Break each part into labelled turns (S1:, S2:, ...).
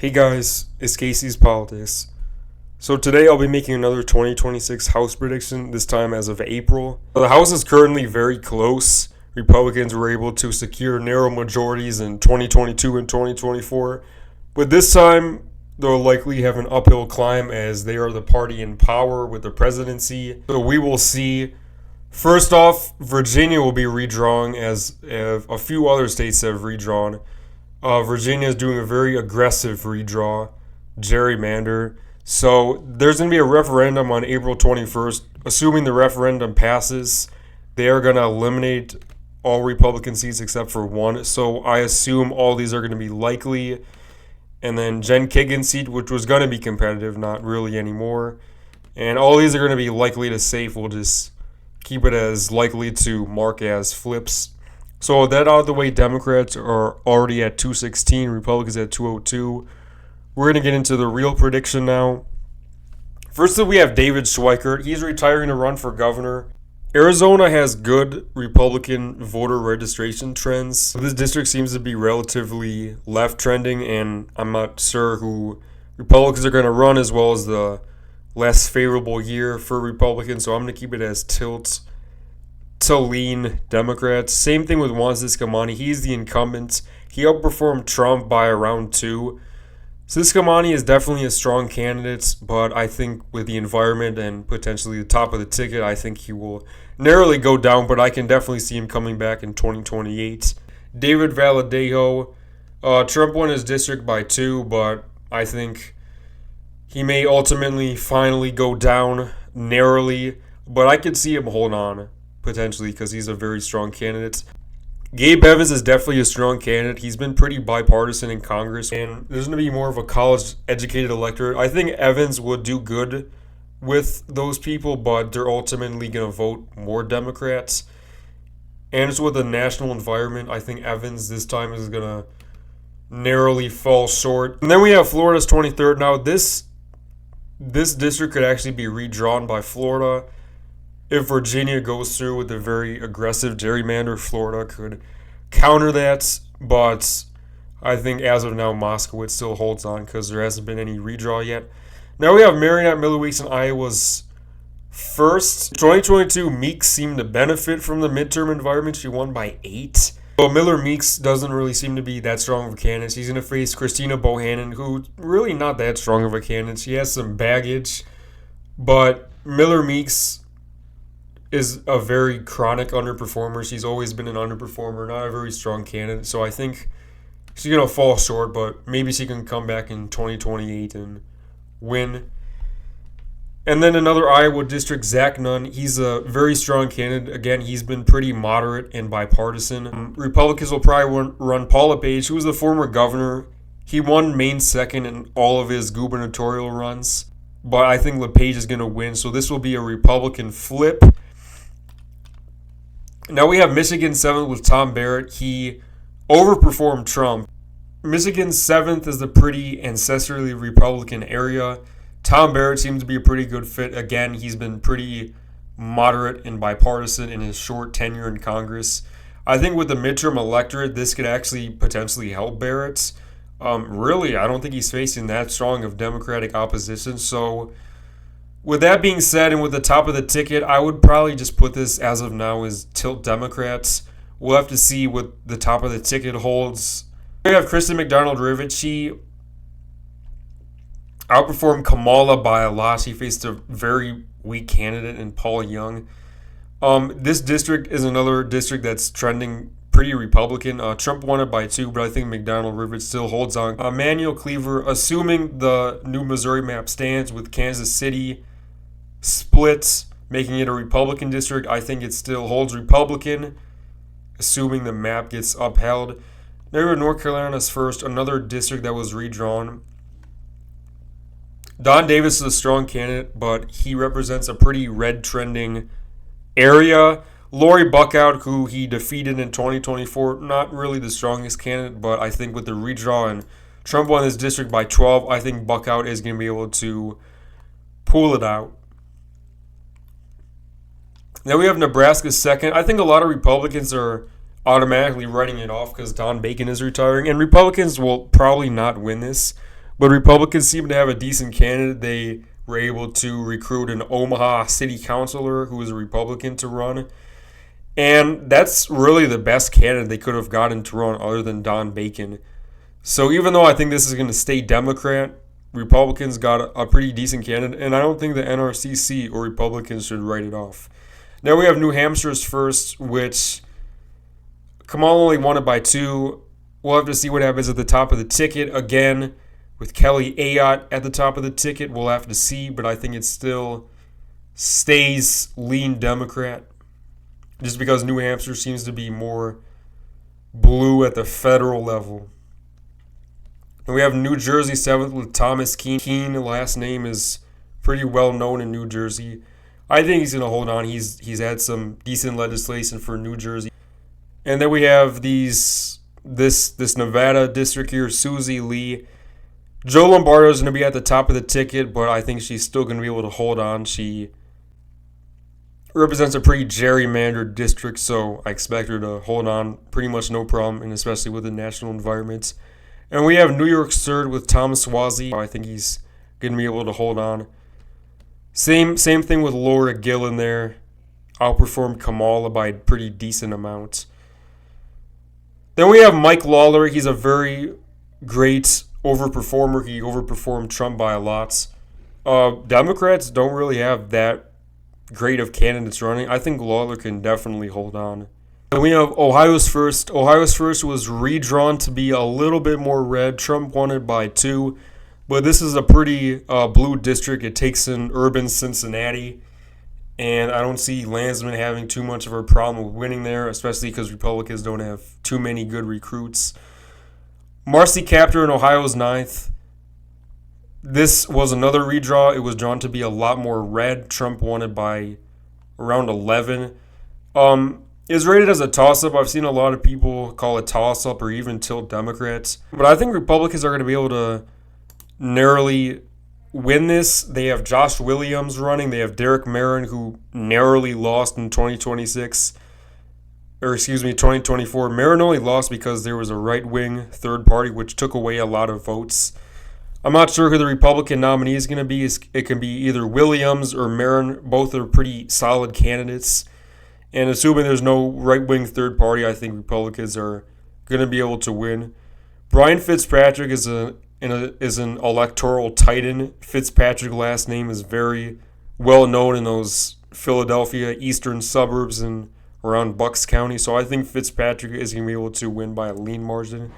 S1: Hey guys, it's Casey's Politics. So today I'll be making another 2026 House prediction, this time as of April. The House is currently very close. Republicans were able to secure narrow majorities in 2022 and 2024, but this time they'll likely have an uphill climb as they are the party in power with the presidency. So we will see. First off, Virginia will be redrawing as a few other states have redrawn. Virginia is doing a very aggressive redraw, gerrymander. So there's going to be a referendum on April 21st. Assuming the referendum passes, they are going to eliminate all Republican seats except for one. So I assume all these are going to be likely. And then Jen Kagan's seat, which was going to be competitive, not really anymore. And all these are going to be likely to safe. We'll just keep it as likely to mark as flips. So with that out of the way, Democrats are already at 216, Republicans at 202. We're going to get into the real prediction now. First up, we have David Schweikert. He's retiring to run for governor. Arizona has good Republican voter registration trends. This district seems to be relatively left trending, and I'm not sure who Republicans are going to run, as well as the less favorable year for Republicans. So I'm going to keep it as tilt to lean Democrats. Same thing with Juan Ciscomani. He's the incumbent. He outperformed Trump by around 2. Ciscomani is definitely a strong candidate, but I think with the environment and potentially the top of the ticket, I think he will narrowly go down, but I can definitely see him coming back in 2028. David Valadao. Trump won his district by 2, but I think he may ultimately finally go down narrowly, but I could see him hold on potentially because he's a very strong candidate. Gabe Evans is definitely a strong candidate. He's been pretty bipartisan in Congress, and there's going to be more of a college-educated electorate. I think Evans would do good with those people, but they're ultimately going to vote more Democrats. And it's with the national environment. I think Evans this time is going to narrowly fall short. And then we have Florida's 23rd. Now, this district could actually be redrawn by Florida. If Virginia goes through with a very aggressive gerrymander, Florida could counter that. But I think as of now, Moskowitz still holds on because there hasn't been any redraw yet. Now we have Marionette Miller Weeks in Iowa's first. 2022, Meeks seemed to benefit from the midterm environment. She won by 8. But Miller Meeks doesn't really seem to be that strong of a candidate. He's going to face Christina Bohannon, who's really not that strong of a candidate. She has some baggage. But Miller Meeks is a very chronic underperformer. She's always been an underperformer, not a very strong candidate. So I think she's going to fall short, but maybe she can come back in 2028 and win. And then another Iowa district, Zach Nunn. He's a very strong candidate. Again, he's been pretty moderate and bipartisan. Republicans will probably run Paul LePage, who was the former governor. He won Maine second in all of his gubernatorial runs. But I think LePage is going to win, so this will be a Republican flip. Now we have Michigan 7th with Tom Barrett. He overperformed Trump. Michigan 7th is a pretty ancestrally Republican area. Tom Barrett seems to be a pretty good fit. Again, he's been pretty moderate and bipartisan in his short tenure in Congress. I think with the midterm electorate, this could actually potentially help Barrett. Really, I don't think he's facing that strong of Democratic opposition. So with that being said, and with the top of the ticket, I would probably just put this as of now as tilt Democrats. We'll have to see what the top of the ticket holds. We have Kristen McDonald-Rivett. She outperformed Kamala by a lot. She faced a very weak candidate in Paul Young. This district is another district that's trending pretty Republican. Trump won it by 2, but I think McDonald-Rivett still holds on. Manuel Cleaver, assuming the new Missouri map stands with Kansas City splits, making it a Republican district, I think it still holds Republican, assuming the map gets upheld. There were North Carolina's first, another district that was redrawn. Don Davis is a strong candidate, but he represents a pretty red trending area. Lori Buckout, who he defeated in 2024, not really the strongest candidate, but I think with the redraw and Trump won his district by 12, I think Buckout is going to be able to pull it out. Then we have Nebraska 2nd. I think a lot of Republicans are automatically writing it off because Don Bacon is retiring, and Republicans will probably not win this. But Republicans seem to have a decent candidate. They were able to recruit an Omaha city councilor who is a Republican to run. And that's really the best candidate they could have gotten to run other than Don Bacon. So even though I think this is going to stay Democrat, Republicans got a pretty decent candidate, and I don't think the NRCC or Republicans should write it off. Now we have New Hampshire's first, which Kamala only won it by 2. We'll have to see what happens at the top of the ticket. Again, with Kelly Ayotte at the top of the ticket, we'll have to see, but I think it still stays lean Democrat, just because New Hampshire seems to be more blue at the federal level. And we have New Jersey 7th with Thomas Keene. Keene, last name, is pretty well known in New Jersey. I think he's going to hold on. He's had some decent legislation for New Jersey. And then we have this Nevada district here, Susie Lee. Joe Lombardo is going to be at the top of the ticket, but I think she's still going to be able to hold on. She represents a pretty gerrymandered district, so I expect her to hold on pretty much no problem, and especially with the national environment. And we have New York's 3rd with Thomas Suozzi. I think he's going to be able to hold on. Same thing with Laura Gillen there. Outperformed Kamala by a pretty decent amount. Then we have Mike Lawler. He's a very great overperformer. He overperformed Trump by a lot. Democrats don't really have that great of candidates running. I think Lawler can definitely hold on. And we have Ohio's first. Ohio's first was redrawn to be a little bit more red. Trump won it by 2. But this is a pretty blue district. It takes in urban Cincinnati. And I don't see Landsman having too much of a problem with winning there, especially because Republicans don't have too many good recruits. Marcy Kaptur in Ohio's 9th. This was another redraw. It was drawn to be a lot more red. Trump won it by around 11. It's rated as a toss-up. I've seen a lot of people call it toss-up or even tilt Democrats. But I think Republicans are going to be able to narrowly win this. They have Josh Williams running. They have Derek Marin, who narrowly lost in 2024. Marin only lost because there was a right-wing third party, which took away a lot of votes. I'm not sure who the Republican nominee is going to be. It can be either Williams or Marin. Both are pretty solid candidates. And assuming there's no right-wing third party, I think Republicans are going to be able to win. Brian Fitzpatrick is an electoral titan. Fitzpatrick's last name is very well known in those Philadelphia eastern suburbs and around Bucks County. So I think Fitzpatrick is going to be able to win by a lean margin.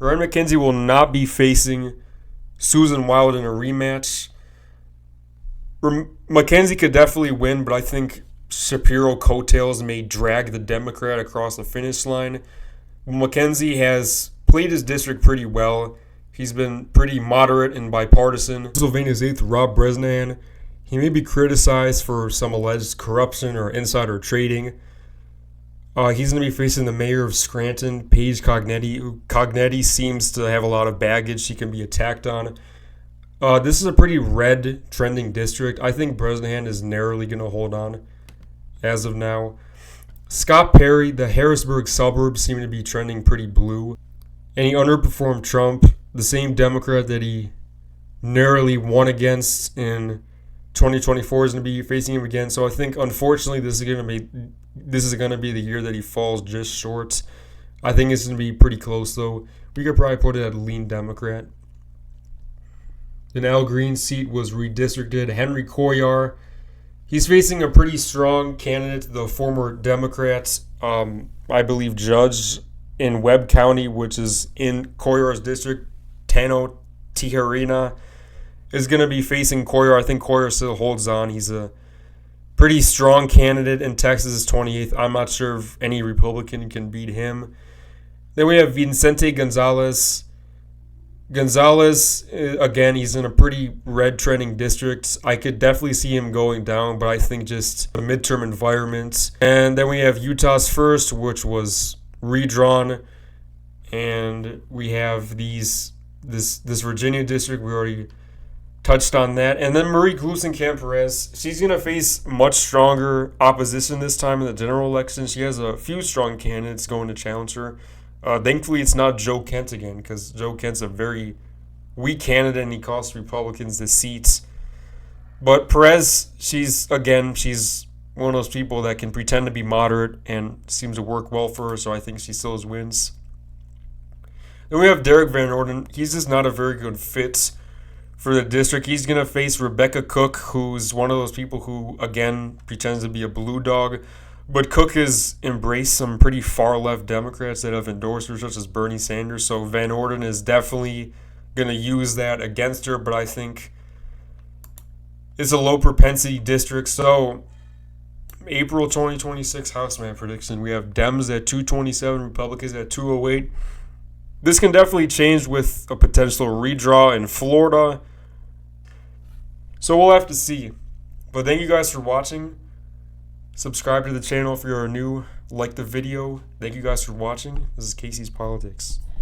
S1: Ryan McKenzie will not be facing Susan Wild in a rematch. McKenzie could definitely win, but I think Shapiro coattails may drag the Democrat across the finish line. McKenzie has played his district pretty well. He's been pretty moderate and bipartisan. Pennsylvania's 8th, Rob Bresnahan. He may be criticized for some alleged corruption or insider trading. He's going to be facing the mayor of Scranton, Paige Cognetti. Cognetti seems to have a lot of baggage she can be attacked on. This is a pretty red trending district. I think Bresnahan is narrowly going to hold on as of now. Scott Perry, the Harrisburg suburbs seem to be trending pretty blue. And he underperformed Trump, the same Democrat that he narrowly won against in 2024 is going to be facing him again. So I think, unfortunately, this is going to be the year that he falls just short. I think it's going to be pretty close, though. We could probably put it at a lean Democrat. The Al Green seat was redistricted. Henry Cuellar, he's facing a pretty strong candidate, the former Democrat, I believe, judge in Webb County, which is in Cuellar's district. Tano Tijerina is going to be facing Cuellar. I think Cuellar still holds on. He's a pretty strong candidate in Texas' 28th. I'm not sure if any Republican can beat him. Then we have Vicente Gonzalez. Gonzalez, again, he's in a pretty red trending district. I could definitely see him going down, but I think just the midterm environment. And then we have Utah's first, which was redrawn. And we have this Virginia district. We already touched on that. And then Marie Gluesenkamp-Perez, she's going to face much stronger opposition this time in the general election. She has a few strong candidates going to challenge her. Thankfully, it's not Joe Kent again, because Joe Kent's a very weak candidate and he cost Republicans the seats. But Perez, she's one of those people that can pretend to be moderate and seems to work well for her, so I think she still wins. Then we have Derek Van Orden. He's just not a very good fit for the district. He's going to face Rebecca Cook, who's one of those people who, again, pretends to be a blue dog. But Cook has embraced some pretty far-left Democrats that have endorsed her, such as Bernie Sanders. So Van Orden is definitely going to use that against her, but I think it's a low-propensity district. So April 2026 House map prediction, we have Dems at 227, Republicans at 208. This can definitely change with a potential redraw in Florida. So we'll have to see. But thank you guys for watching. Subscribe to the channel if you're new. Like the video. Thank you guys for watching. This is Casey's Politics.